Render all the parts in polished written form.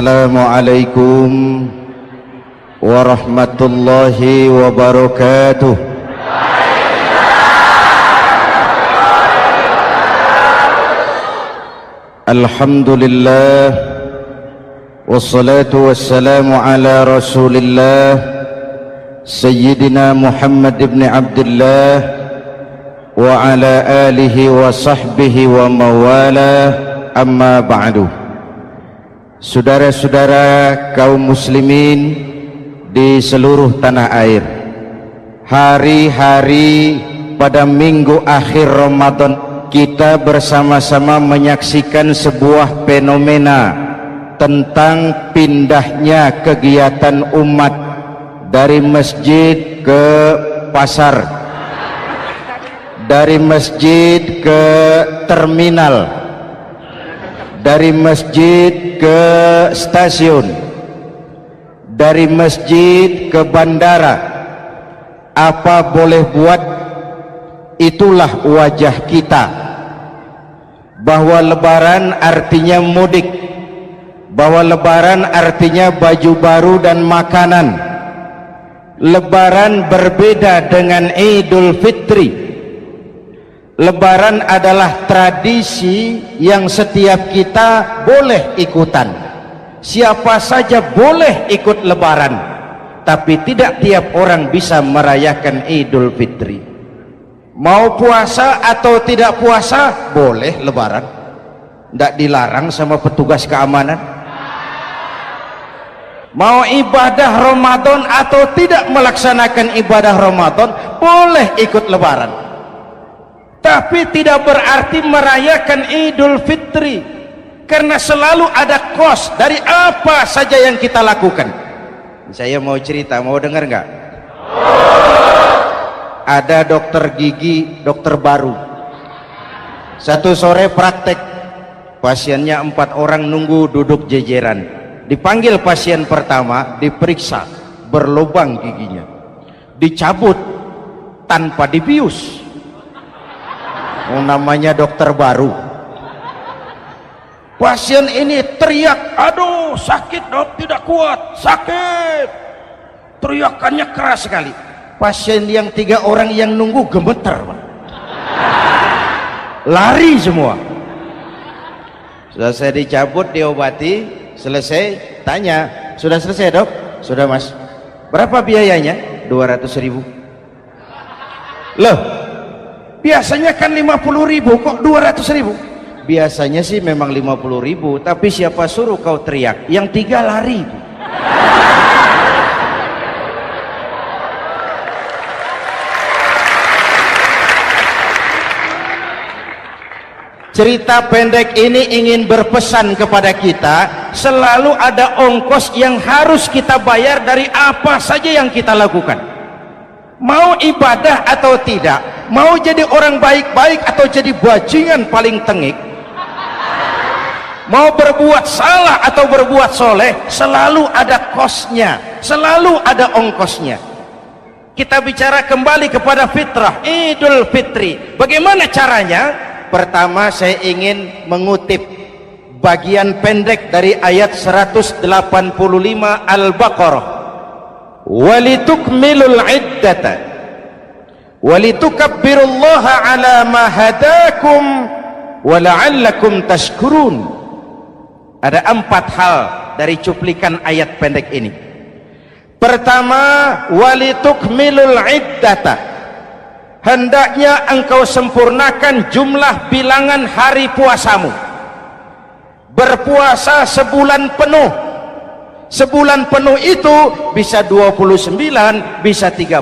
Assalamualaikum warahmatullahi wabarakatuh. Alhamdulillah wassalatu wassalamu ala Rasulillah Sayyidina Muhammad ibn Abdullah wa ala alihi wa sahbihi wa mawala, amma ba'du. Saudara-saudara kaum muslimin di seluruh tanah air, hari-hari pada minggu akhir Ramadan kita bersama-sama menyaksikan sebuah fenomena tentang pindahnya kegiatan umat dari masjid ke pasar, dari masjid ke terminal, dari masjid ke stasiun, dari masjid ke bandara. Apa boleh buat, itulah wajah kita, bahwa lebaran artinya mudik, bahwa lebaran artinya baju baru dan makanan. Lebaran berbeda dengan Idul Fitri. Lebaran adalah tradisi yang setiap kita boleh ikutan. Siapa saja boleh ikut lebaran, tapi tidak tiap orang bisa merayakan Idul Fitri. Mau puasa atau tidak puasa boleh lebaran, tidak dilarang sama petugas keamanan. Mau ibadah Ramadan atau tidak melaksanakan ibadah Ramadan boleh ikut lebaran, tapi tidak berarti merayakan Idul Fitri, karena selalu ada kos dari apa saja yang kita lakukan. Saya mau cerita, mau dengar nggak? Ada dokter gigi, dokter baru, satu sore praktek, pasiennya 4 orang nunggu duduk jejeran. Dipanggil pasien pertama, diperiksa, berlubang giginya, dicabut tanpa dibius. Namanya dokter baru. Pasien ini teriak, aduh sakit dok, tidak kuat, sakit. Teriakannya keras sekali. Pasien yang 3 orang yang nunggu gemeter, Pak. Lari semua. Selesai dicabut, diobati, selesai, tanya, sudah selesai dok? Sudah mas. Berapa biayanya? 200.000. Loh, biasanya kan 50.000, kok 200.000? Biasanya sih memang 50.000, tapi siapa suruh kau teriak? Yang 3 lari. Cerita pendek ini ingin berpesan kepada kita, selalu ada ongkos yang harus kita bayar dari apa saja yang kita lakukan. Mau ibadah atau tidak, mau jadi orang baik-baik atau jadi bajingan paling tengik, mau berbuat salah atau berbuat soleh, selalu ada kosnya, selalu ada ongkosnya. Kita bicara kembali kepada fitrah, Idul Fitri. Bagaimana caranya? Pertama, saya ingin mengutip bagian pendek dari ayat 185 Al-Baqarah. Walitukmilul iddata walitukabbirullaha ala ma hadakum wala'allakum tashkurun. Ada 4 hal dari cuplikan ayat pendek ini. Pertama, walitukmilul iddata, hendaknya engkau sempurnakan jumlah bilangan hari puasamu. Berpuasa sebulan penuh. Sebulan penuh itu bisa 29, bisa 30.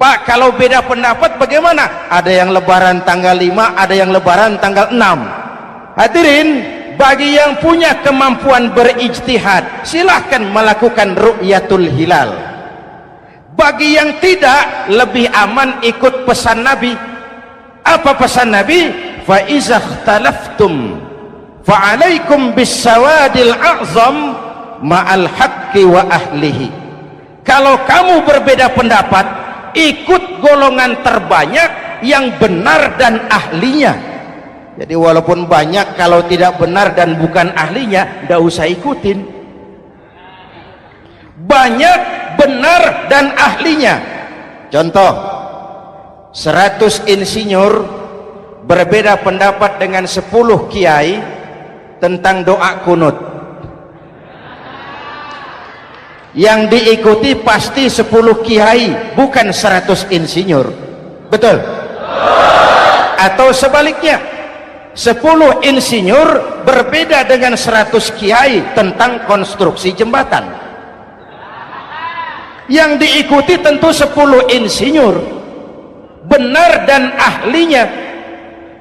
Pak, kalau beda pendapat bagaimana? Ada yang lebaran tanggal 5, ada yang lebaran tanggal 6. Hadirin, bagi yang punya kemampuan berijtihad, silahkan melakukan ru'yatul hilal. Bagi yang tidak, lebih aman ikut pesan Nabi. Apa pesan Nabi? Fa iza ikhtalaftum fa alaikum bisawadil a'zam ma'al haqqi wa ahlihi. Kalau kamu berbeda pendapat, ikut golongan terbanyak yang benar dan ahlinya. Jadi walaupun banyak, kalau tidak benar dan bukan ahlinya, tidak usah ikutin. Banyak benar dan ahlinya. Contoh, 100 insinyur berbeda pendapat dengan 10 kiai tentang doa kunut. Yang diikuti pasti 10 kiai, bukan 100 insinyur. Betul? Atau sebaliknya, 10 insinyur berbeda dengan 100 kiai tentang konstruksi jembatan. Yang diikuti tentu 10 insinyur, benar dan ahlinya.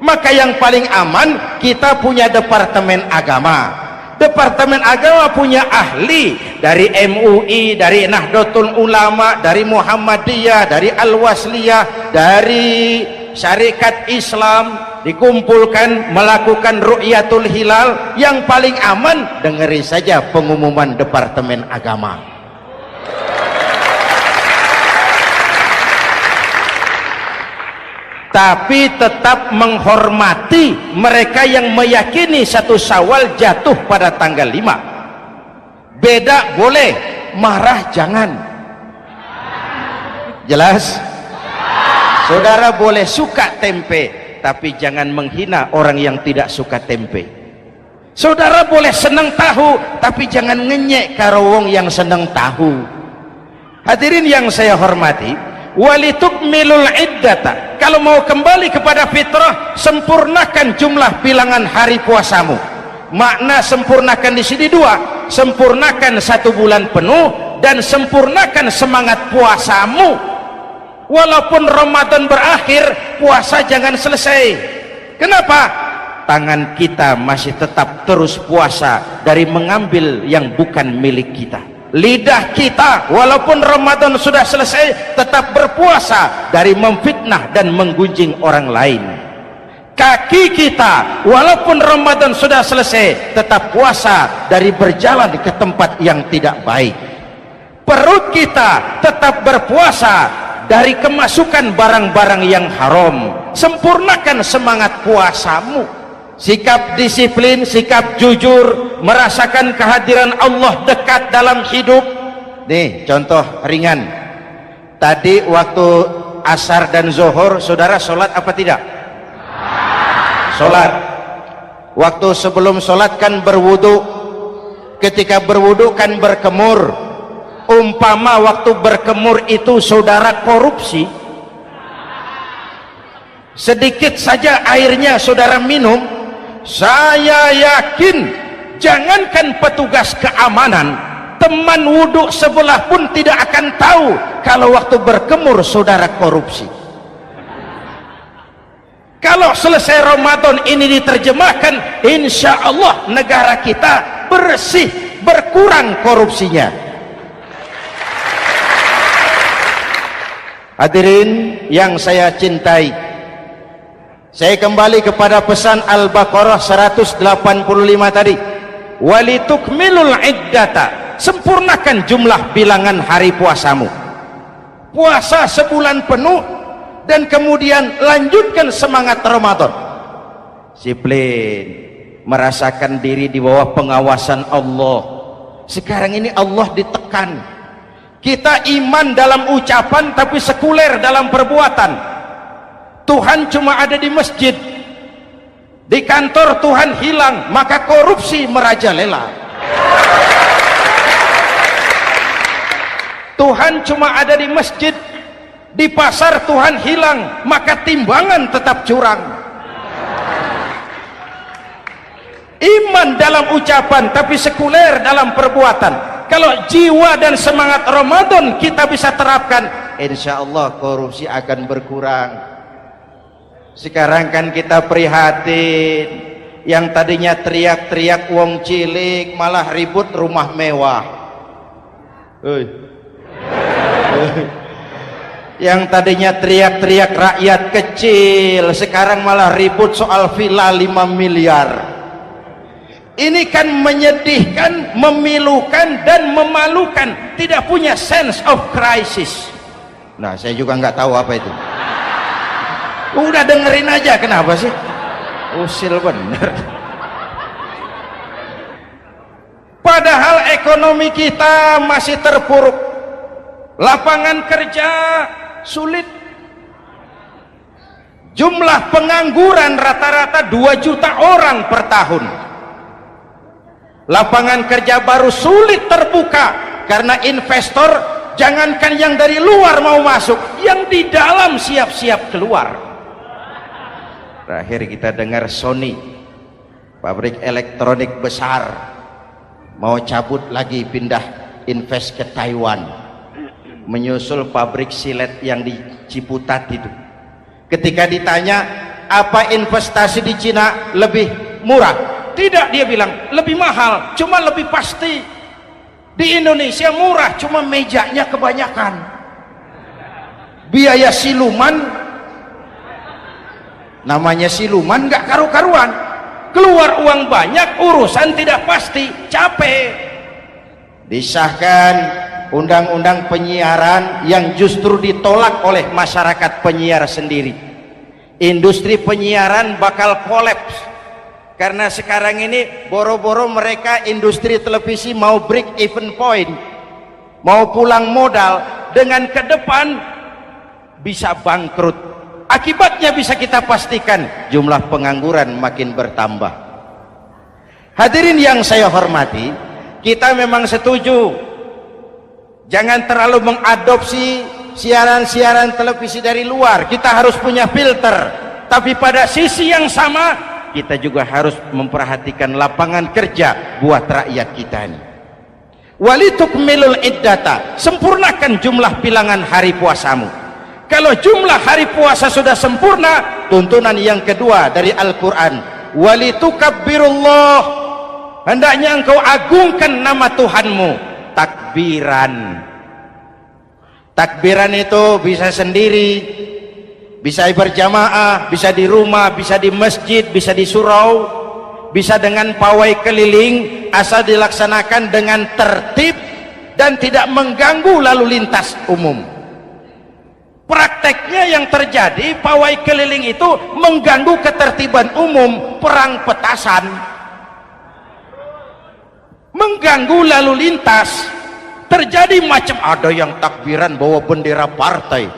Maka yang paling aman, kita punya departemen agama. Departemen agama punya ahli dari MUI, dari Nahdlatul Ulama, dari Muhammadiyah, dari Al-Wasliyah, dari Syarikat Islam, dikumpulkan melakukan ru'yatul hilal. Yang paling aman, dengeri saja pengumuman departemen agama. Tapi tetap menghormati mereka yang meyakini 1 Syawal jatuh pada tanggal 5. Beda boleh, marah jangan. Jelas? Saudara boleh suka tempe, tapi jangan menghina orang yang tidak suka tempe. Saudara boleh senang tahu, tapi jangan ngenyek karo wong yang senang tahu. Hadirin yang saya hormati, walitukmilul iddata, kalau mau kembali kepada fitrah, sempurnakan jumlah bilangan hari puasamu. Makna sempurnakan di sini 2, sempurnakan 1 bulan penuh dan sempurnakan semangat puasamu. Walaupun Ramadan berakhir, puasa jangan selesai. Kenapa? Tangan kita masih tetap terus puasa dari mengambil yang bukan milik kita. Lidah kita walaupun Ramadan sudah selesai tetap berpuasa dari memfitnah dan menggunjing orang lain. Kaki kita walaupun Ramadan sudah selesai tetap puasa dari berjalan ke tempat yang tidak baik. Perut kita tetap berpuasa dari kemasukan barang-barang yang haram. Sempurnakan semangat puasamu. Sikap disiplin, sikap jujur, merasakan kehadiran Allah dekat dalam hidup. Nih contoh ringan, tadi waktu asar dan zuhur saudara sholat apa tidak? Sholat. Waktu sebelum sholat kan berwudu, ketika berwudu kan berkemur. Umpama waktu berkemur itu saudara korupsi, sedikit saja airnya saudara minum, saya yakin jangankan petugas keamanan, teman wudhu sebelah pun tidak akan tahu kalau waktu berkemur saudara korupsi. Kalau selesai Ramadan ini diterjemahkan, insya Allah negara kita bersih, berkurang korupsinya. Hadirin yang saya cintai, saya kembali kepada pesan Al-Baqarah 185 tadi. Walitukmilul iddata, sempurnakan jumlah bilangan hari puasamu. Puasa sebulan penuh dan kemudian lanjutkan semangat Ramadan. Disiplin, merasakan diri di bawah pengawasan Allah. Sekarang ini Allah ditekan. Kita iman dalam ucapan tapi sekuler dalam perbuatan. Tuhan cuma ada di masjid, di kantor Tuhan hilang, maka korupsi merajalela. Tuhan cuma ada di masjid, di pasar Tuhan hilang, maka timbangan tetap curang. Iman dalam ucapan tapi sekuler dalam perbuatan. Kalau jiwa dan semangat Ramadan kita bisa terapkan, insya Allah korupsi akan berkurang. Sekarang kan kita prihatin, yang tadinya teriak-teriak wong cilik malah ribut rumah mewah. Yang tadinya teriak-teriak rakyat kecil sekarang malah ribut soal villa 5 miliar. Ini kan menyedihkan, memilukan dan memalukan. Tidak punya sense of crisis. Nah, saya juga nggak tahu apa itu. Udah dengerin aja, kenapa sih? usil bener. Padahal ekonomi kita masih terpuruk, lapangan kerja sulit, jumlah pengangguran rata-rata 2 juta orang per tahun, lapangan kerja baru sulit terbuka karena investor jangankan yang dari luar mau masuk, yang di dalam siap-siap keluar. Terakhir kita dengar Sony, pabrik elektronik besar, mau cabut lagi, pindah invest ke Taiwan, menyusul pabrik silet yang di Ciputat itu. Ketika ditanya apa investasi di Cina lebih murah, tidak, dia bilang lebih mahal, cuma lebih pasti. Di Indonesia murah, cuma mejanya kebanyakan, biaya siluman, namanya siluman nggak karu-karuan, keluar uang banyak, urusan tidak pasti, capek. Disahkan undang-undang penyiaran yang justru ditolak oleh masyarakat penyiar sendiri. Industri penyiaran bakal kolaps karena sekarang ini boro-boro mereka industri televisi mau break even point, mau pulang modal, dengan ke depan bisa bangkrut. Akibatnya bisa kita pastikan, jumlah pengangguran makin bertambah. Hadirin yang saya hormati, kita memang setuju jangan terlalu mengadopsi siaran-siaran televisi dari luar, kita harus punya filter. Tapi pada sisi yang sama kita juga harus memperhatikan lapangan kerja buat rakyat kita ini. Walitukmilul iddata, sempurnakan jumlah bilangan hari puasamu. Kalau jumlah hari puasa sudah sempurna, tuntunan yang kedua dari Al-Quran, walitukabbirullah, hendaknya engkau agungkan nama Tuhanmu. Takbiran, takbiran itu bisa sendiri, bisa berjamaah, bisa di rumah, bisa di masjid, bisa di surau, bisa dengan pawai keliling, asal dilaksanakan dengan tertib dan tidak mengganggu lalu lintas umum. Prakteknya yang terjadi, pawai keliling itu mengganggu ketertiban umum, perang petasan, mengganggu lalu lintas, terjadi macam ada yang takbiran bawa bendera partai.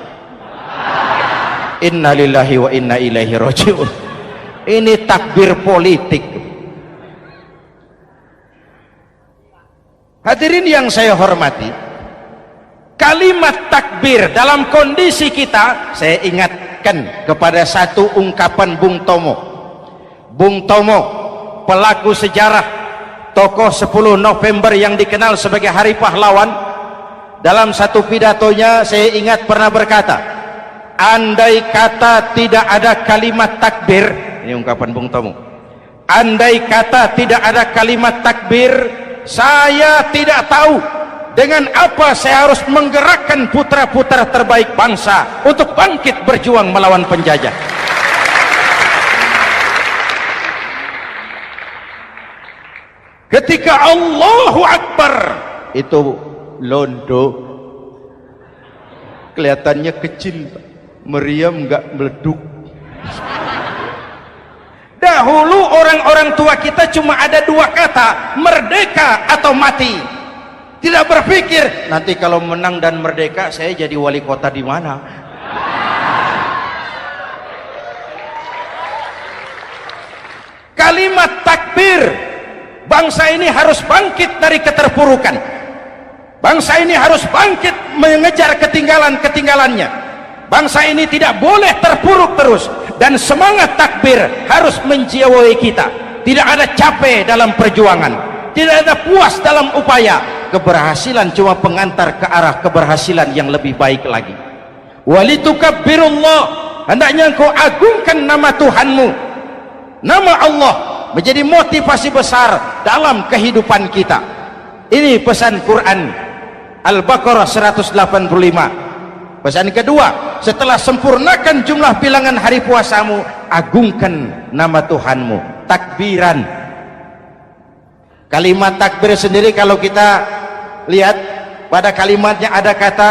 Innalillahi wa inna ilaihi raji'un. Ini takbir politik. Hadirin yang saya hormati, kalimat takbir dalam kondisi kita, saya ingatkan kepada satu ungkapan Bung Tomo. Bung Tomo, pelaku sejarah, tokoh 10 November yang dikenal sebagai Hari Pahlawan, dalam satu pidatonya saya ingat pernah berkata, andai kata tidak ada kalimat takbir, ini ungkapan Bung Tomo, andai kata tidak ada kalimat takbir, saya tidak tahu dengan apa saya harus menggerakkan putra-putra terbaik bangsa untuk bangkit berjuang melawan penjajah. Ketika Allahu Akbar itu londo, kelihatannya kecil, meriam nggak meleduk. Dahulu orang-orang tua kita cuma ada 2 kata, merdeka atau mati. Tidak berpikir nanti kalau menang dan merdeka saya jadi wali kota di mana. Kalimat takbir, bangsa ini harus bangkit dari keterpurukan. Bangsa ini harus bangkit mengejar ketinggalan-ketinggalannya. Bangsa ini tidak boleh terpuruk terus, dan semangat takbir harus menjiwai kita. Tidak ada capek dalam perjuangan, tidak ada puas dalam upaya. Keberhasilan cuma pengantar ke arah keberhasilan yang lebih baik lagi. Walitukabbirullah, hendaknya engkau agungkan nama Tuhanmu. Nama Allah menjadi motivasi besar dalam kehidupan kita. Ini pesan Quran Al-Baqarah 185. Pesan kedua, setelah sempurnakan jumlah bilangan hari puasamu, agungkan nama Tuhanmu. Takbiran, kalimat takbir sendiri kalau kita lihat pada kalimatnya ada kata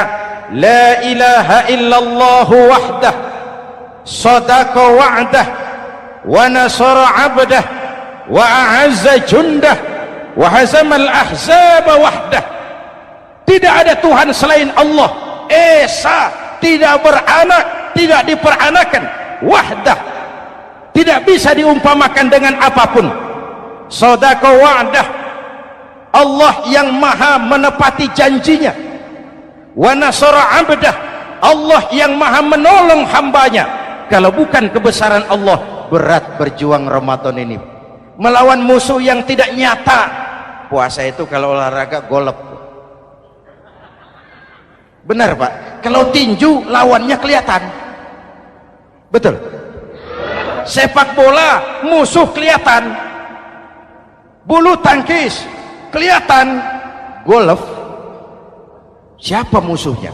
la ilaha illallah wahdah sadaqa wa'dah wa nasara 'abdah wa a'azza jundah wa hazamal ahzaba wahdah. Tidak ada Tuhan selain Allah, esa, tidak beranak, tidak diperanakan, wahdah, tidak bisa diumpamakan dengan apapun. Sadaqa wa'dah, Allah yang maha menepati janjinya. Wa nasara 'abdah, Allah yang maha menolong hambanya. Kalau bukan kebesaran Allah, berat berjuang Ramadan ini melawan musuh yang tidak nyata. Puasa itu kalau olahraga golep, benar Pak. Kalau tinju lawannya kelihatan, betul. Sepak bola musuh kelihatan, bulu tangkis kelihatan, golf siapa musuhnya?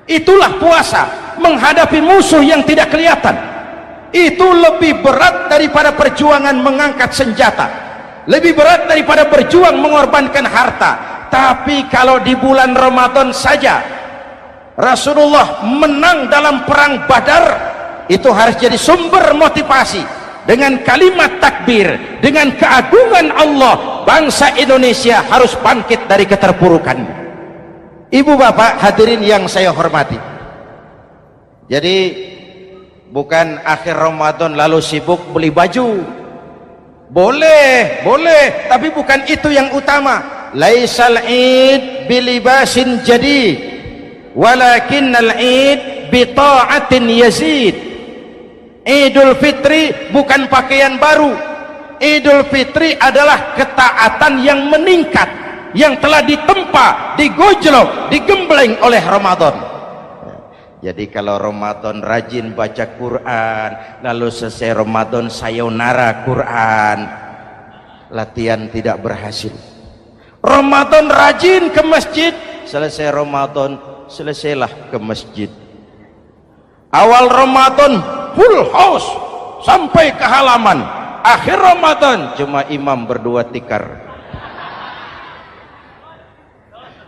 Itulah puasa, menghadapi musuh yang tidak kelihatan. Itu lebih berat daripada perjuangan mengangkat senjata, lebih berat daripada berjuang mengorbankan harta. Tapi kalau di bulan Ramadan saja Rasulullah menang dalam perang Badar, itu harus jadi sumber motivasi. Dengan kalimat takbir, dengan keagungan Allah, bangsa Indonesia harus bangkit dari keterpurukan. Ibu bapak hadirin yang saya hormati, jadi bukan akhir Ramadan lalu sibuk beli baju. Boleh, boleh, tapi bukan itu yang utama. Laisal id bilibasin jadid, walakinnal id bita'atin yazid. Idul Fitri bukan pakaian baru. Idul Fitri adalah ketaatan yang meningkat, yang telah ditempa, digojlok, digembleng oleh Ramadan. Jadi kalau Ramadan rajin baca Quran, lalu selesai Ramadan sayonara Quran, latihan tidak berhasil. Ramadan rajin ke masjid, selesai Ramadan selesailah ke masjid. Awal Ramadan full house sampai ke halaman, akhir Ramadan cuma imam berdua tikar.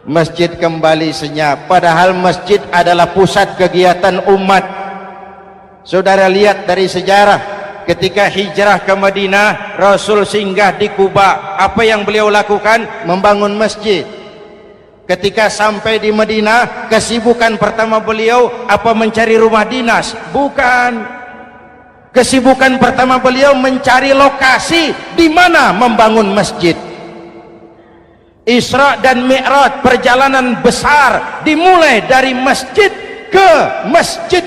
Masjid kembali senyap, padahal masjid adalah pusat kegiatan umat. Saudara lihat dari sejarah, ketika hijrah ke Madinah, Rasul singgah di Kuba. Apa yang beliau lakukan? Membangun masjid. Ketika sampai di Madinah, kesibukan pertama beliau apa? Mencari rumah dinas? Bukan. Kesibukan pertama beliau mencari lokasi di mana membangun masjid. Isra dan Mi'raj, perjalanan besar dimulai dari masjid ke masjid.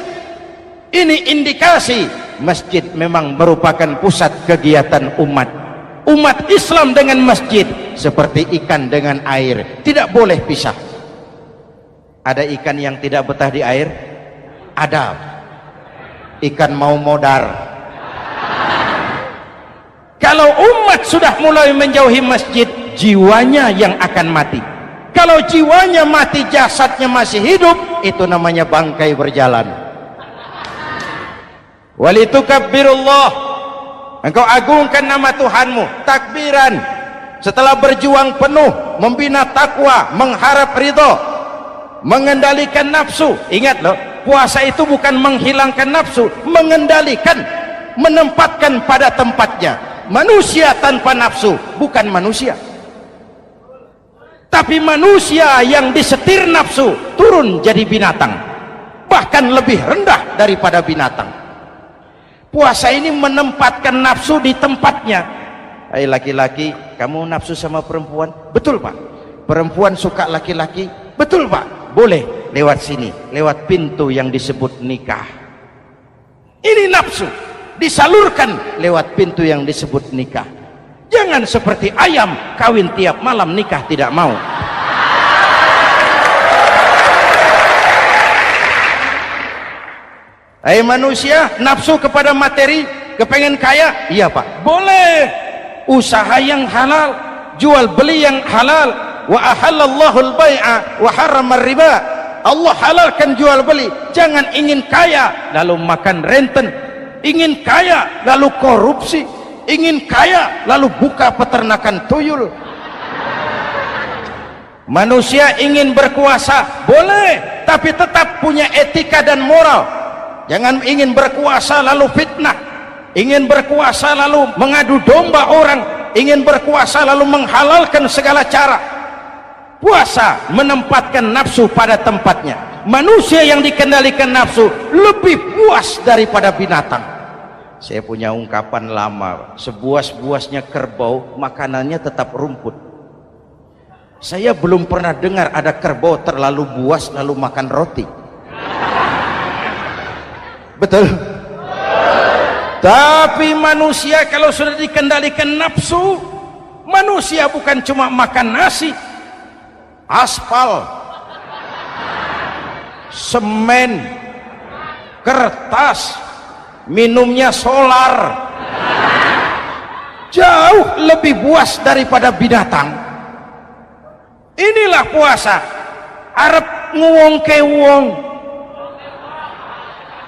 Ini indikasi masjid memang merupakan pusat kegiatan umat. Umat Islam dengan masjid seperti ikan dengan air, tidak boleh pisah. Ada ikan yang tidak betah di air? Ada. Ikan mau modar. Kalau umat sudah mulai menjauhi masjid, jiwanya yang akan mati. Kalau jiwanya mati, jasadnya masih hidup, itu namanya bangkai berjalan. Walitukabbirullah, engkau agungkan nama Tuhanmu. Takbiran, setelah berjuang penuh membina takwa, mengharap ridho, mengendalikan nafsu. Ingat loh, puasa itu bukan menghilangkan nafsu, mengendalikan, menempatkan pada tempatnya. Manusia tanpa nafsu bukan manusia, tapi manusia yang disetir nafsu turun jadi binatang, bahkan lebih rendah daripada binatang. Puasa ini menempatkan nafsu di tempatnya. Hai laki-laki, kamu nafsu sama perempuan? Betul Pak. Perempuan suka laki-laki? Betul Pak. Boleh lewat sini, lewat pintu yang disebut nikah. Ini nafsu disalurkan lewat pintu yang disebut nikah. Jangan seperti ayam kawin tiap malam, nikah tidak mau. Hai manusia, nafsu kepada materi, kepengen kaya? Iya Pak, boleh. Usaha yang halal, jual beli yang halal. Wa ahallallahu al-bai'a wa harrama riba. Allah halalkan jual beli. Jangan ingin kaya lalu makan renten, ingin kaya lalu korupsi, ingin kaya lalu buka peternakan tuyul. Manusia ingin berkuasa, boleh, tapi tetap punya etika dan moral. Jangan ingin berkuasa lalu fitnah, ingin berkuasa lalu mengadu domba orang, ingin berkuasa lalu menghalalkan segala cara. Puasa menempatkan nafsu pada tempatnya. Manusia yang dikendalikan nafsu lebih puas daripada binatang. Saya punya ungkapan lama, sebuas-buasnya kerbau makanannya tetap rumput. Saya belum pernah dengar ada kerbau terlalu buas lalu makan roti. Betul? Tapi manusia kalau sudah dikendalikan nafsu, manusia bukan cuma makan nasi, aspal, semen, kertas, minumnya solar, jauh lebih puas daripada binatang. Inilah puasa, arep nguwong ke wong,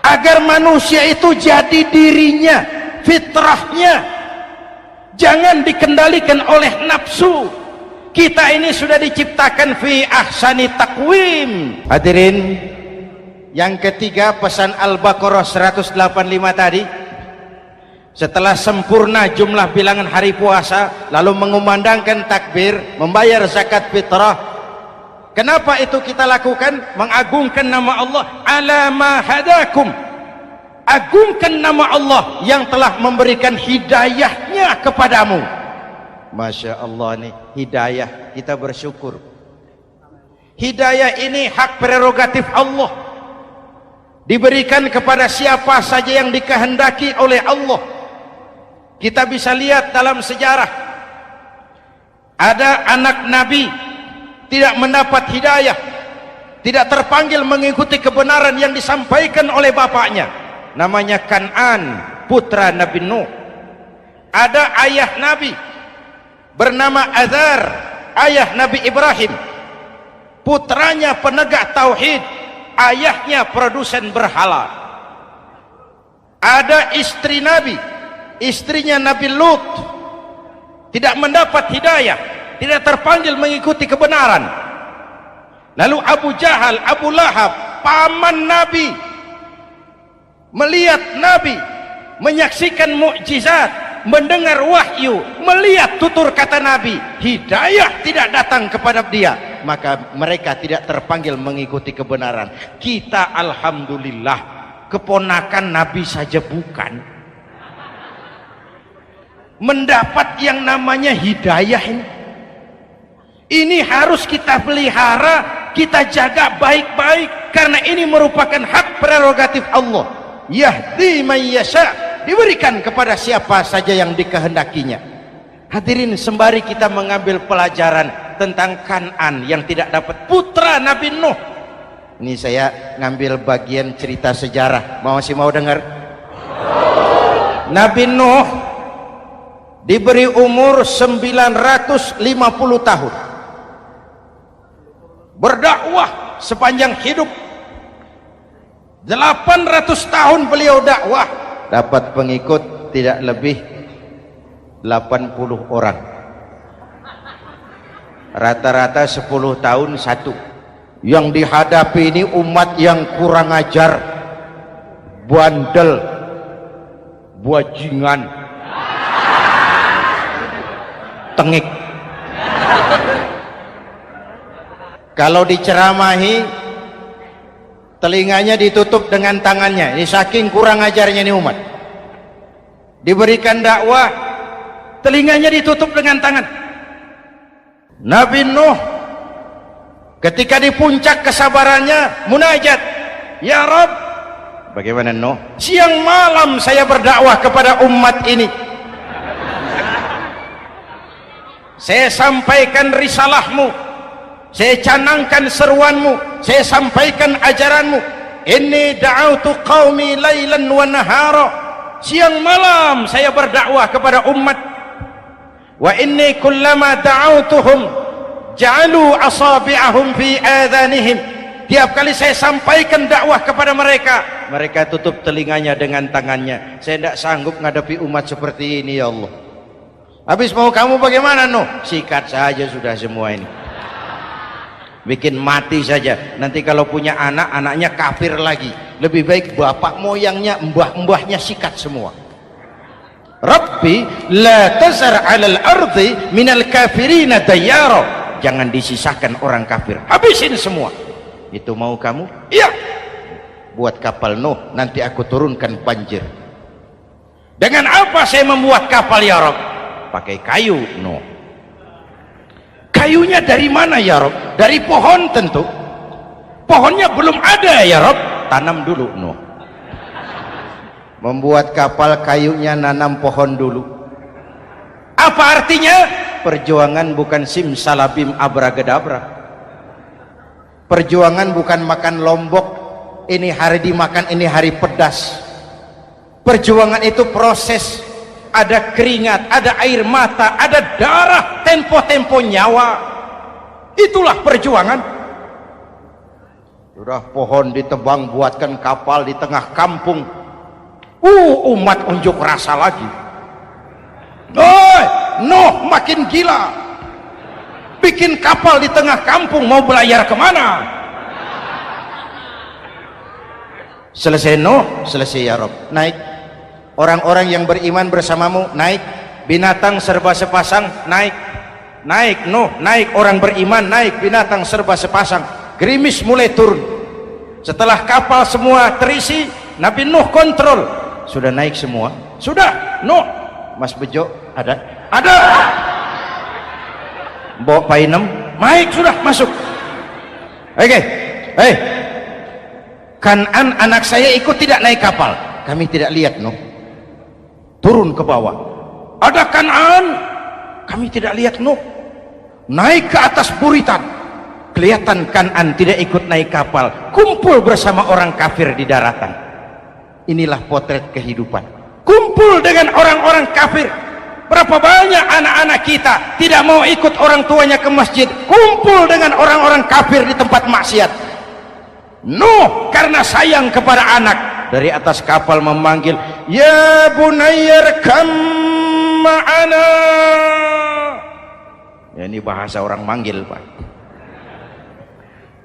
agar manusia itu jadi dirinya, fitrahnya, jangan dikendalikan oleh nafsu. Kita ini sudah diciptakan fi ahsani taqwim. Hadirin, yang ketiga pesan Al-Baqarah 185 tadi, setelah sempurna jumlah bilangan hari puasa, lalu mengumandangkan takbir, membayar zakat fitrah. Kenapa itu kita lakukan? Mengagungkan nama Allah, ala ma hadakum, agungkan nama Allah yang telah memberikan hidayahnya kepadamu. Masya Allah nih, hidayah, kita bersyukur. Hidayah ini hak prerogatif Allah, diberikan kepada siapa saja yang dikehendaki oleh Allah. Kita bisa lihat dalam sejarah, ada anak Nabi tidak mendapat hidayah, tidak terpanggil mengikuti kebenaran yang disampaikan oleh bapaknya, namanya Kan'an, putra Nabi Nuh. Ada ayah Nabi bernama Azar, ayah Nabi Ibrahim, putranya penegak tauhid, ayahnya produsen berhala. Ada istri Nabi, istrinya Nabi Lut, tidak mendapat hidayah, tidak terpanggil mengikuti kebenaran. Lalu Abu Jahal, Abu Lahab, paman Nabi, melihat Nabi, menyaksikan mukjizat, mendengar wahyu, melihat tutur kata Nabi, hidayah tidak datang kepada dia, maka mereka tidak terpanggil mengikuti kebenaran. Kita alhamdulillah keponakan Nabi saja bukan, mendapat yang namanya hidayah ini. Ini harus kita pelihara, kita jaga baik-baik, karena ini merupakan hak prerogatif Allah. Yahdi man yasha, diberikan kepada siapa saja yang dikehendakinya. Hadirin, sembari kita mengambil pelajaran tentang Kan'an yang tidak dapat, putra Nabi Nuh. Ini saya ngambil bagian cerita sejarah, masih mau dengar? Nabi Nuh diberi umur 950 tahun, berdakwah sepanjang hidup. 800 tahun beliau dakwah, dapat pengikut tidak lebih 80 orang, rata-rata 10 tahun satu. Yang dihadapi ini umat yang kurang ajar, bandel, bajingan, tengik. Kalau diceramahi, telinganya ditutup dengan tangannya. Ini saking kurang ajarnya ini umat. Diberikan dakwah, telinganya ditutup dengan tangan. Nabi Nuh ketika di puncak kesabarannya munajat, ya Rabb, bagaimana Nuh? Siang malam saya berdakwah kepada umat ini, saya sampaikan risalahmu, saya canangkan seruanmu, saya sampaikan ajaranmu. Inni da'autu qaumi lailan wa nahara, siang malam saya berdakwah kepada umat. Wa inni kullama da'autuhum ja'alu asabi'ahum fi adhanihim, tiap kali saya sampaikan dakwah kepada mereka, mereka tutup telinganya dengan tangannya. Saya tidak sanggup menghadapi umat seperti ini, ya Allah. Habis mau kamu bagaimana Nuh? Sikat saja sudah semua ini. bikin mati saja. Nanti kalau punya anak, anaknya kafir lagi. Lebih baik bapak moyangnya, mbah-mbahnya sikat semua. Rabbi la tazar 'alal ardi minal kafirina dayyara. Jangan disisakan orang kafir, habisin semua. Itu mau kamu? Iya. Buat kapal Nuh, nanti aku turunkan banjir. Dengan apa saya membuat kapal ya Rabb? Pakai kayu Nuh. Kayunya dari mana ya Rob? Dari pohon tentu. Pohonnya belum ada ya Rob. Tanam dulu Nuh. Membuat kapal kayunya nanam pohon dulu. Apa artinya? Perjuangan bukan simsalabim abracadabra. Perjuangan bukan makan lombok, ini hari dimakan, ini hari pedas. Perjuangan itu proses. Ada keringat, ada air mata, ada darah, tempo-tempo nyawa. Itulah perjuangan. Sudah pohon ditebang, buatkan kapal di tengah kampung. Umat unjuk rasa lagi. Nuh makin gila. Bikin kapal di tengah kampung, mau belayar kemana? Selesai Nuh, selesai ya Rob. Naik. Orang-orang yang beriman bersamamu naik, binatang serba sepasang naik, naik Nuh, naik orang beriman naik, binatang serba sepasang. Gerimis mulai turun. Setelah kapal semua terisi, Nabi Nuh kontrol. Sudah naik semua? Sudah. Nuh, Mas Bejo ada? Ada. Mbok Painem, naik sudah masuk. Oke, Kan'an anak saya ikut tidak naik kapal? Kami tidak lihat Nuh. Turun ke bawah, ada Kan'an, kami tidak lihat Nuh. Naik ke atas buritan, kelihatan Kan'an tidak ikut naik kapal, kumpul bersama orang kafir di daratan. Inilah potret kehidupan, kumpul dengan orang-orang kafir. Berapa banyak anak-anak kita tidak mau ikut orang tuanya ke masjid, kumpul dengan orang-orang kafir di tempat maksiat. Nuh karena sayang kepada anak, dari atas kapal memanggil, ya bunayya rkam ma'ana. Ya, ini bahasa orang manggil Pak.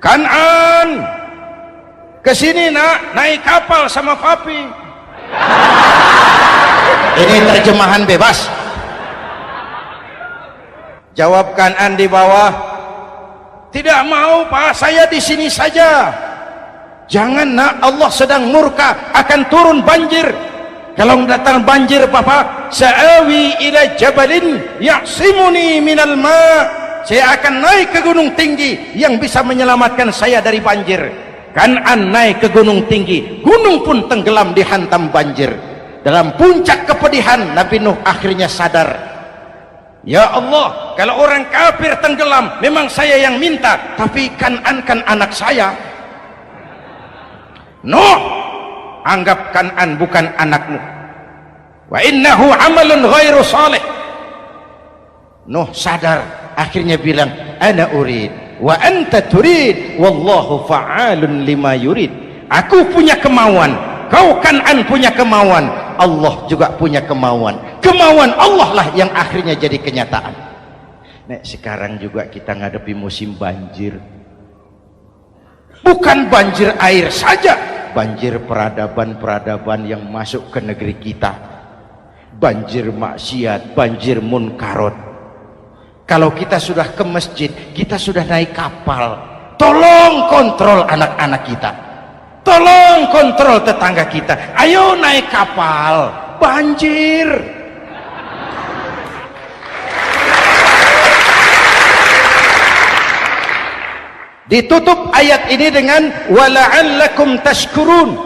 Kan'an, kesini nak, naik kapal sama papi. Ini terjemahan bebas. Jawab Kan'an di bawah, tidak mau Pak, saya di sini saja. Jangan nak, Allah sedang murka, akan turun banjir. Kalau datang banjir Papa, sa'awi ila jabalin ya'simuni minal ma'. Saya akan naik ke gunung tinggi yang bisa menyelamatkan saya dari banjir. Kan'an naik ke gunung tinggi, gunung pun tenggelam dihantam banjir. Dalam puncak kepedihan, Nabi Nuh akhirnya sadar, ya Allah, kalau orang kafir tenggelam memang saya yang minta, tapi Kan'an kan anak saya. Nuh, anggap Kan'an bukan anakmu. Wa innahu amalun ghairu salih. Nuh sadar, akhirnya bilang, ana urid wa anta turid wallahu fa'alun lima yurid. Aku punya kemauan, kau Kan'an punya kemauan, Allah juga punya kemauan. Kemauan Allah lah yang akhirnya jadi kenyataan. Nek sekarang juga kita ngadepi musim banjir. Bukan banjir air saja, banjir peradaban-peradaban yang masuk ke negeri kita, banjir maksiat, banjir munkarot. Kalau kita sudah ke masjid, kita sudah naik kapal, tolong kontrol anak-anak kita, tolong kontrol tetangga kita. Ayo naik kapal, banjir. Ditutup ayat ini dengan wala'allakum tashkurun.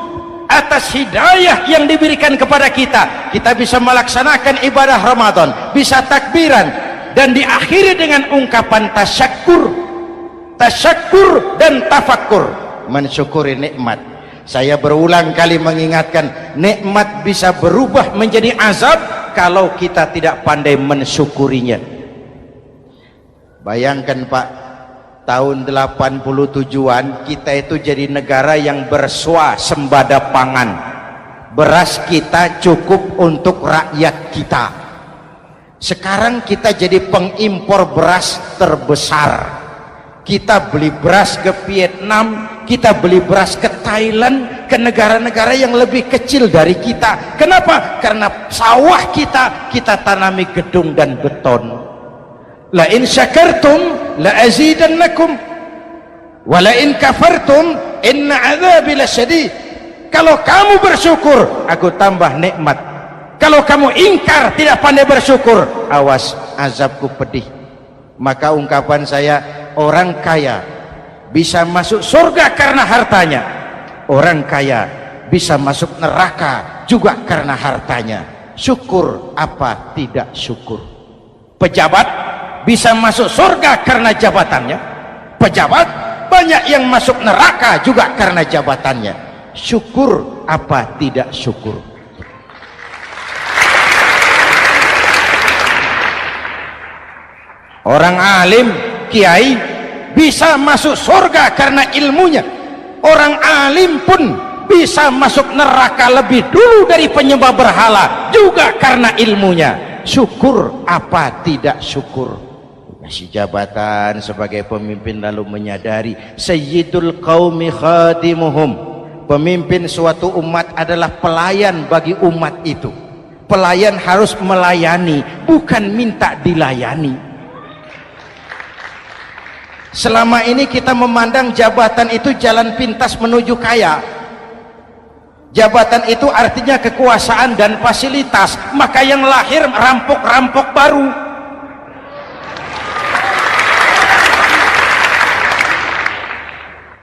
Atas hidayah yang diberikan kepada kita, kita bisa melaksanakan ibadah Ramadan, bisa takbiran, dan diakhiri dengan ungkapan tasyakkur. Tasyakkur dan tafakkur, mensyukuri nikmat. Saya berulang kali mengingatkan, nikmat bisa berubah menjadi azab kalau kita tidak pandai mensyukurinya. Bayangkan Pak, tahun 87-an kita itu jadi negara yang berswasembada pangan. Beras kita cukup untuk rakyat kita. Sekarang kita jadi pengimpor beras terbesar. Kita beli beras ke Vietnam, kita beli beras ke Thailand, ke negara-negara yang lebih kecil dari kita. Kenapa? Karena sawah kita tanami gedung dan beton. La in syakartum la azidannakum wa la in kafartum inna adzabi lasyadid. Kalau kamu bersyukur, aku tambah nikmat. Kalau kamu ingkar, tidak pandai bersyukur, awas, azabku pedih. Maka ungkapan saya, orang kaya bisa masuk surga karena hartanya, orang kaya bisa masuk neraka juga karena hartanya. Syukur apa tidak syukur? Pejabat bisa masuk surga karena jabatannya, pejabat banyak yang masuk neraka juga karena jabatannya. Syukur apa tidak syukur? Orang alim, kiai bisa masuk surga karena ilmunya. Orang alim pun bisa masuk neraka lebih dulu dari penyembah berhala juga karena ilmunya. Syukur apa tidak syukur? Kasih jabatan sebagai pemimpin lalu menyadari sayyidul qaumi khadimuhum. Pemimpin suatu umat adalah pelayan bagi umat itu. Pelayan harus melayani, bukan minta dilayani. Selama ini kita memandang jabatan itu jalan pintas menuju kaya. Jabatan itu artinya kekuasaan dan fasilitas, maka yang lahir rampok-rampok baru.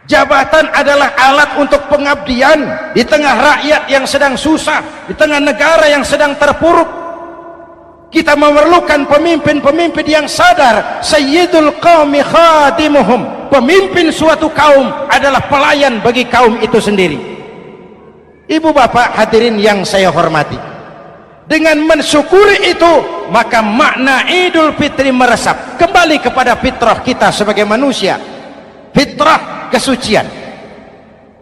Jabatan adalah alat untuk pengabdian di tengah rakyat yang sedang susah, di tengah negara yang sedang terpuruk. Kita memerlukan pemimpin-pemimpin yang sadar sayyidul qaumi khadimuhum. Pemimpin suatu kaum adalah pelayan bagi kaum itu sendiri. Ibu bapak hadirin yang saya hormati, dengan mensyukuri itu maka makna Idul Fitri meresap kembali kepada fitrah kita sebagai manusia, fitrah kesucian.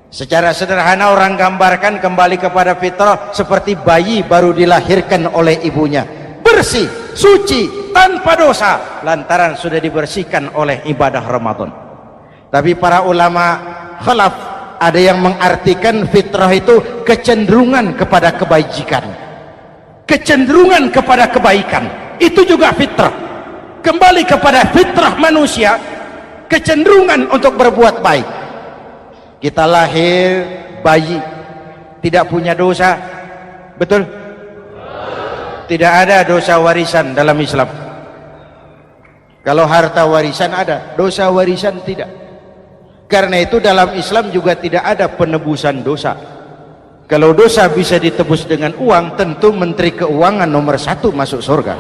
Secara sederhana orang gambarkan kembali kepada fitrah seperti bayi baru dilahirkan oleh ibunya, bersih, suci, tanpa dosa, lantaran sudah dibersihkan oleh ibadah Ramadan. Tapi para ulama khalaf ada yang mengartikan fitrah itu kecenderungan kepada kebajikan, kecenderungan kepada kebaikan. Itu juga fitrah, kembali kepada fitrah manusia, kecenderungan untuk berbuat baik. Kita lahir bayi tidak punya dosa, betul? Tidak ada dosa warisan dalam Islam. Kalau harta warisan ada, dosa warisan tidak. Karena itu dalam Islam juga tidak ada penebusan dosa. Kalau dosa bisa ditebus dengan uang, tentu Menteri Keuangan nomor 1 masuk surga.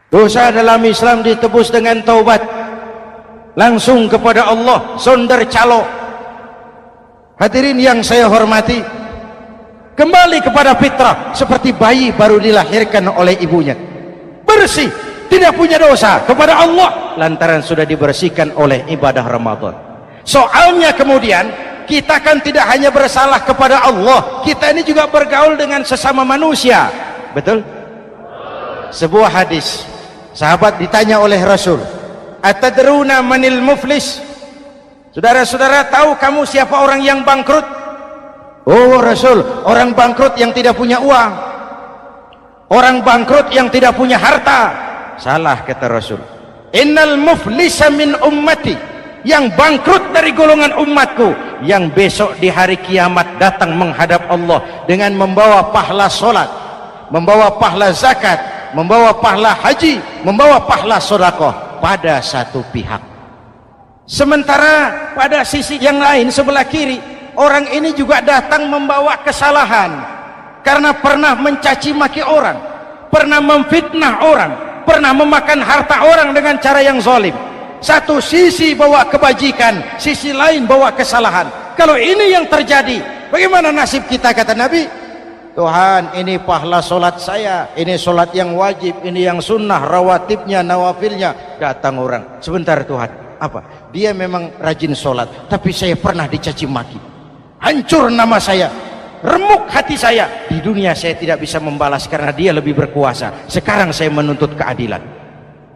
Dosa dalam Islam ditebus dengan taubat, langsung kepada Allah, sonder calo. Hadirin yang saya hormati, kembali kepada fitrah seperti bayi baru dilahirkan oleh ibunya, bersih, tidak punya dosa kepada Allah lantaran sudah dibersihkan oleh ibadah Ramadan. Soalnya kemudian kita kan tidak hanya bersalah kepada Allah, kita ini juga bergaul dengan sesama manusia, betul? Sebuah hadis, sahabat ditanya oleh Rasul, atadruna manil muflis? Saudara-saudara, tahu kamu siapa orang yang bangkrut? Oh Rasul, orang bangkrut yang tidak punya uang, orang bangkrut yang tidak punya harta. Salah, kata Rasul. Innal muflisa min ummati, yang bangkrut dari golongan umatku, yang besok di hari kiamat datang menghadap Allah dengan membawa pahala solat, membawa pahala zakat, membawa pahala haji, membawa pahala sedekah pada satu pihak. Sementara pada sisi yang lain, sebelah kiri, orang ini juga datang membawa kesalahan karena pernah mencaci maki orang, pernah memfitnah orang, pernah memakan harta orang dengan cara yang zalim. Satu sisi bawa kebajikan, sisi lain bawa kesalahan. Kalau ini yang terjadi, bagaimana nasib kita? Kata Nabi, Tuhan, ini pahala solat saya, ini solat yang wajib, ini yang sunnah, rawatibnya, nawafilnya. Datang orang, sebentar Tuhan, apa? Dia memang rajin solat, tapi saya pernah dicaci maki, hancur nama saya. remuk hati saya. Di dunia saya tidak bisa membalas karena dia lebih berkuasa. Sekarang saya menuntut keadilan.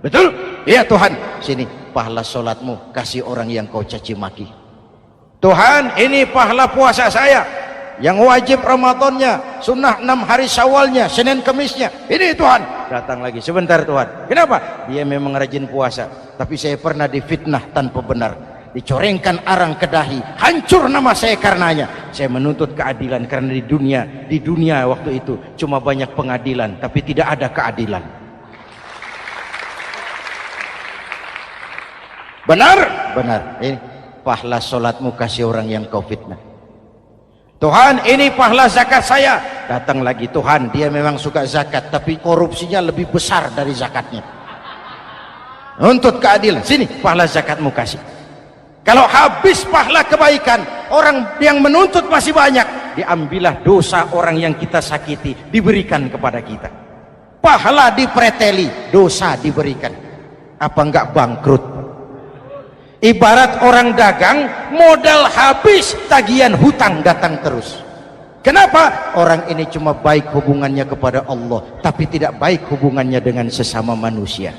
Betul? Ya Tuhan, sini pahala sholatmu kasih orang yang kau caci maki. Tuhan, ini pahala puasa saya yang wajib Ramadannya, sunnah 6 hari Syawalnya, Senin Kemisnya. Ini Tuhan. Datang lagi, sebentar Tuhan. Kenapa? Dia memang rajin puasa, tapi saya pernah difitnah tanpa benar, dicorengkan arang ke dahi, hancur nama saya karenanya. Saya menuntut keadilan karena di dunia waktu itu cuma banyak pengadilan tapi tidak ada keadilan. Benar? Benar. Ini pahala sholatmu kasih orang yang kau fitnah. Tuhan, ini pahala zakat saya. Datang lagi, Tuhan, dia memang suka zakat tapi korupsinya lebih besar dari zakatnya. Nuntut keadilan. Sini pahala zakatmu kasih. Kalau habis pahala kebaikan, orang yang menuntut masih banyak, diambillah dosa orang yang kita sakiti, diberikan kepada kita. Pahala dipreteli, dosa diberikan. Apa enggak bangkrut? Ibarat orang dagang, modal habis, tagihan hutang datang terus. Kenapa? Orang ini cuma baik hubungannya kepada Allah, tapi tidak baik hubungannya dengan sesama manusia.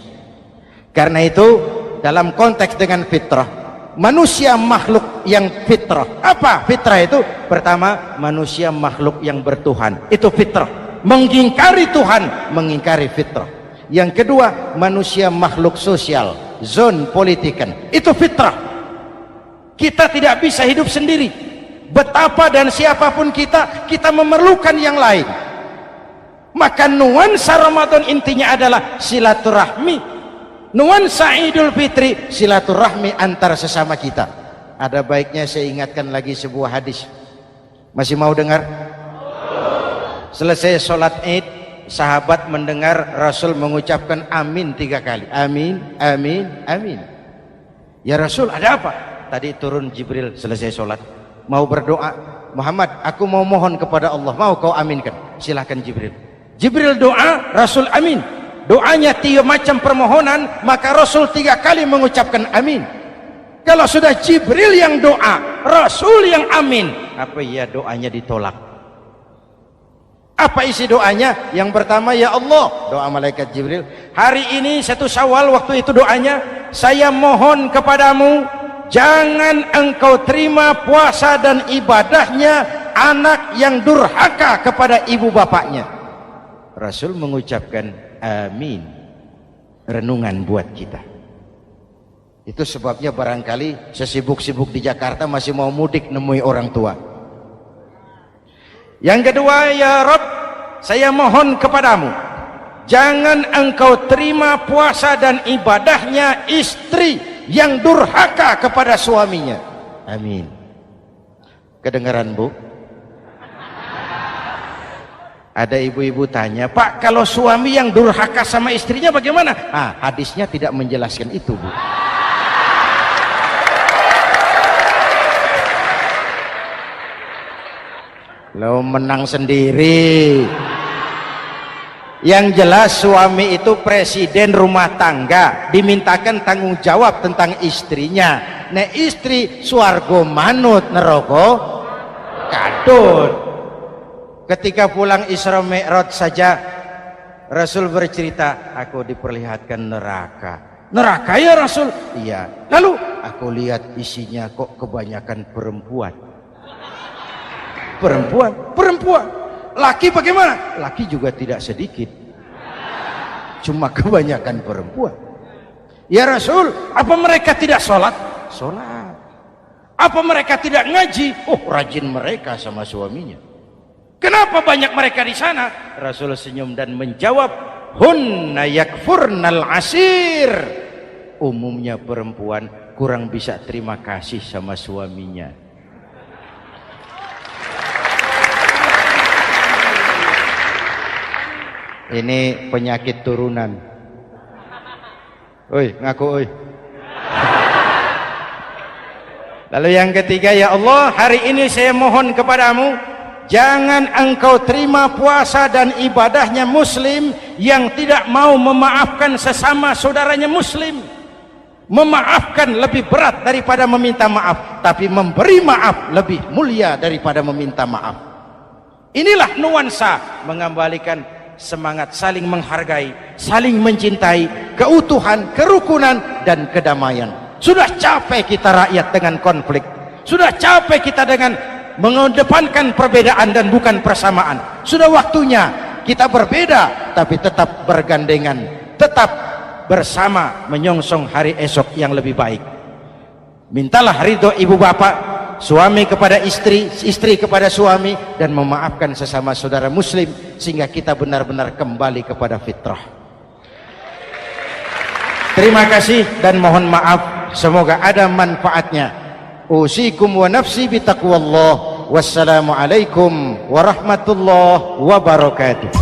Karena itu, dalam konteks dengan fitrah, manusia makhluk yang fitrah. Apa fitrah itu? Pertama, manusia makhluk yang bertuhan. Itu fitrah. Mengingkari Tuhan, mengingkari fitrah. Yang kedua, manusia makhluk sosial, zon politikan. Itu fitrah. Kita tidak bisa hidup sendiri. Betapa dan siapapun kita memerlukan yang lain. Maka nuansa Ramadan intinya adalah silaturahmi. Nuansa Idul Fitri silaturahmi antara sesama kita. Ada baiknya saya ingatkan lagi sebuah hadis. Masih mau dengar? Selesai sholat Id, sahabat mendengar Rasul mengucapkan amin 3 kali. Amin, amin, amin. Ya Rasul, ada apa? Tadi turun Jibril selesai sholat, mau berdoa. Muhammad, aku mau mohon kepada Allah, mau kau aminkan? Silahkan Jibril. Jibril doa, Rasul amin. Doanya 3 macam permohonan, maka Rasul 3 kali mengucapkan amin. Kalau sudah Jibril yang doa, Rasul yang amin, apa ya doanya ditolak? Apa isi doanya? Yang pertama, ya Allah, doa malaikat Jibril, hari ini 1 Syawal, waktu itu doanya, saya mohon kepadamu, jangan engkau terima puasa dan ibadahnya anak yang durhaka kepada ibu bapaknya. Rasul mengucapkan amin. Renungan buat kita. Itu sebabnya barangkali sesibuk-sibuk di Jakarta masih mau mudik nemui orang tua. Yang kedua, ya Rabb, saya mohon kepadamu, jangan engkau terima puasa dan ibadahnya istri yang durhaka kepada suaminya. Amin. Kedengaran Bu? Ada ibu-ibu tanya, Pak, kalau suami yang durhaka sama istrinya bagaimana? Hadisnya tidak menjelaskan itu, Bu. Lo menang sendiri. Yang jelas suami itu presiden rumah tangga, dimintakan tanggung jawab tentang istrinya. Nah, istri swargo manut neraka kadut. Ketika pulang Isra Mi'raj saja Rasul bercerita, aku diperlihatkan neraka. Neraka ya Rasul? Iya. Lalu aku lihat isinya kok kebanyakan perempuan. Perempuan. Laki bagaimana? Laki juga tidak sedikit. Cuma kebanyakan perempuan. Ya Rasul, apa mereka tidak sholat? Sholat. Apa mereka tidak ngaji? Oh, rajin mereka sama suaminya. Kenapa banyak mereka di sana? Rasul senyum dan menjawab, hunna yakfurnal asir. Umumnya perempuan kurang bisa terima kasih sama suaminya. Ini penyakit turunan. Oi, ngaku oi. Lalu yang ketiga, ya Allah, hari ini saya mohon kepadamu, jangan engkau terima puasa dan ibadahnya muslim yang tidak mau memaafkan sesama saudaranya muslim. Memaafkan lebih berat daripada meminta maaf, tapi memberi maaf lebih mulia daripada meminta maaf. Inilah nuansa mengembalikan semangat saling menghargai, saling mencintai, keutuhan, kerukunan, dan kedamaian. Sudah capek kita rakyat dengan konflik, sudah capek kita dengan mengedepankan perbedaan dan bukan persamaan. Sudah waktunya kita berbeda tapi tetap bergandengan, tetap bersama menyongsong hari esok yang lebih baik. Mintalah ridho ibu bapak, suami kepada istri, istri kepada suami, dan memaafkan sesama saudara muslim sehingga kita benar-benar kembali kepada fitrah. Terima kasih dan mohon maaf, semoga ada manfaatnya. Usikum wa nafsi bitaqwallah. Wassalamualaikum warahmatullahi wabarakatuh.